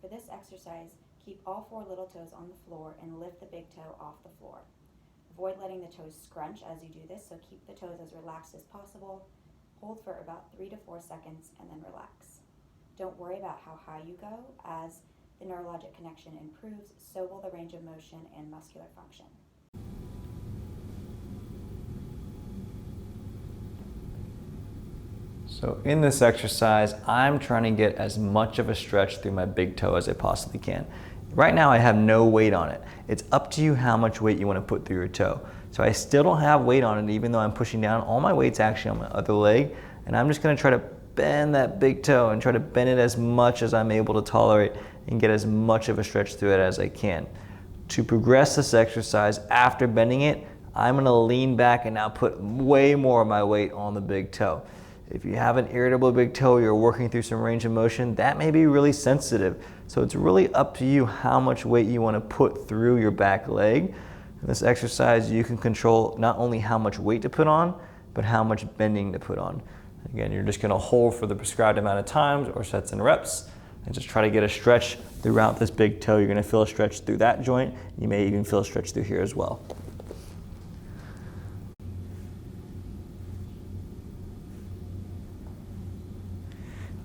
For this exercise, keep all 4 little toes on the floor and lift the big toe off the floor. Avoid letting the toes scrunch as you do this, so keep the toes as relaxed as possible. Hold for about 3 to 4 seconds and then relax. Don't worry about how high you go. As the neurologic connection improves, so will the range of motion and muscular function. So in this exercise, I'm trying to get as much of a stretch through my big toe as I possibly can. Right now I have no weight on it. It's up to you how much weight you want to put through your toe. So I still don't have weight on it even though I'm pushing down. All my weight's actually on my other leg, and I'm just going to try to bend that big toe and try to bend it as much as I'm able to tolerate and get as much of a stretch through it as I can. To progress this exercise, after bending it, I'm going to lean back and now put way more of my weight on the big toe. If you have an irritable big toe, you're working through some range of motion, that may be really sensitive. So it's really up to you how much weight you want to put through your back leg. In this exercise, you can control not only how much weight to put on, but how much bending to put on. Again, you're just going to hold for the prescribed amount of times or sets and reps, and just try to get a stretch throughout this big toe. You're going to feel a stretch through that joint. You may even feel a stretch through here as well.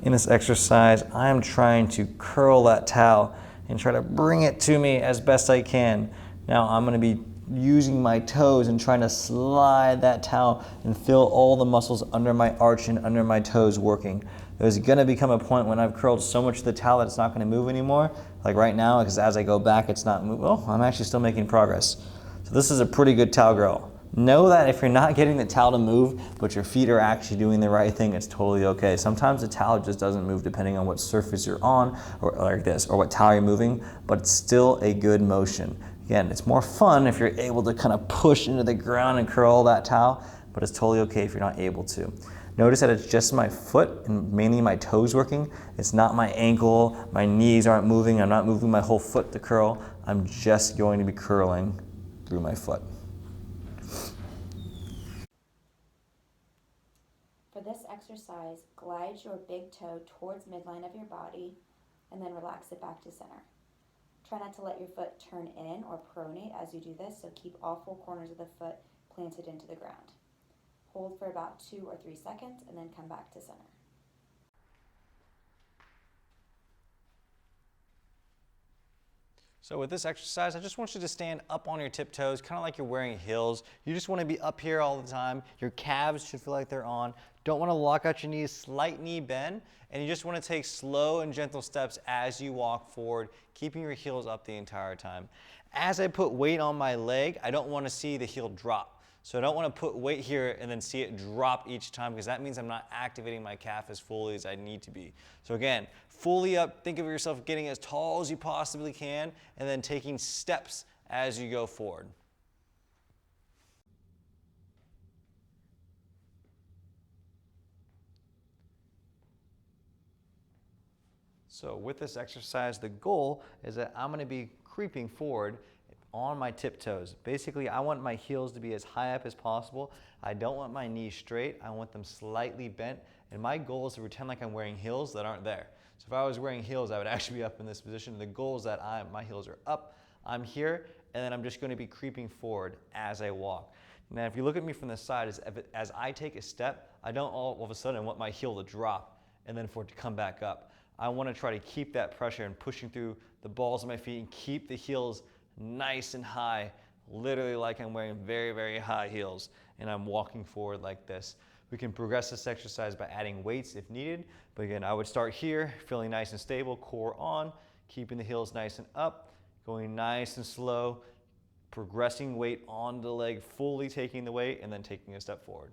In this exercise, I'm trying to curl that towel and try to bring it to me as best I can. Now I'm going to be using my toes and trying to slide that towel and feel all the muscles under my arch and under my toes working. There's going to become a point when I've curled so much of the towel that it's not going to move anymore. Like right now, because as I go back, it's not moving. Oh, I'm actually still making progress. So this is a pretty good towel curl. Know that if you're not getting the towel to move, but your feet are actually doing the right thing, it's totally okay. Sometimes the towel just doesn't move depending on what surface you're on, or like this, or what towel you're moving, but it's still a good motion. Again, it's more fun if you're able to kind of push into the ground and curl that towel, but it's totally okay if you're not able to. Notice that it's just my foot and mainly my toes working. It's not my ankle, my knees aren't moving, I'm not moving my whole foot to curl. I'm just going to be curling through my foot. For this exercise, glide your big toe towards midline of your body and then relax it back to center. Try not to let your foot turn in or pronate as you do this, so keep all 4 corners of the foot planted into the ground. Hold for about 2 or 3 seconds and then come back to center. So with this exercise, I just want you to stand up on your tiptoes, kind of like you're wearing heels. You just want to be up here all the time. Your calves should feel like they're on. Don't want to lock out your knees, slight knee bend, and you just want to take slow and gentle steps as you walk forward, keeping your heels up the entire time. As I put weight on my leg, I don't want to see the heel drop. So I don't want to put weight here and then see it drop each time, because that means I'm not activating my calf as fully as I need to be. So again, fully up, think of yourself getting as tall as you possibly can and then taking steps as you go forward. So with this exercise, the goal is that I'm going to be creeping forward on my tiptoes. Basically, I want my heels to be as high up as possible. I don't want my knees straight. I want them slightly bent. And my goal is to pretend like I'm wearing heels that aren't there. So if I was wearing heels, I would actually be up in this position. The goal is that my heels are up, I'm here, and then I'm just going to be creeping forward as I walk. Now, if you look at me from the side, as I take a step, I don't all of a sudden want my heel to drop and then for it to come back up. I want to try to keep that pressure and pushing through the balls of my feet and keep the heels nice and high, literally like I'm wearing very, very high heels and I'm walking forward like this. We can progress this exercise by adding weights if needed, but again, I would start here, feeling nice and stable, core on, keeping the heels nice and up, going nice and slow, progressing weight on the leg, fully taking the weight, and then taking a step forward.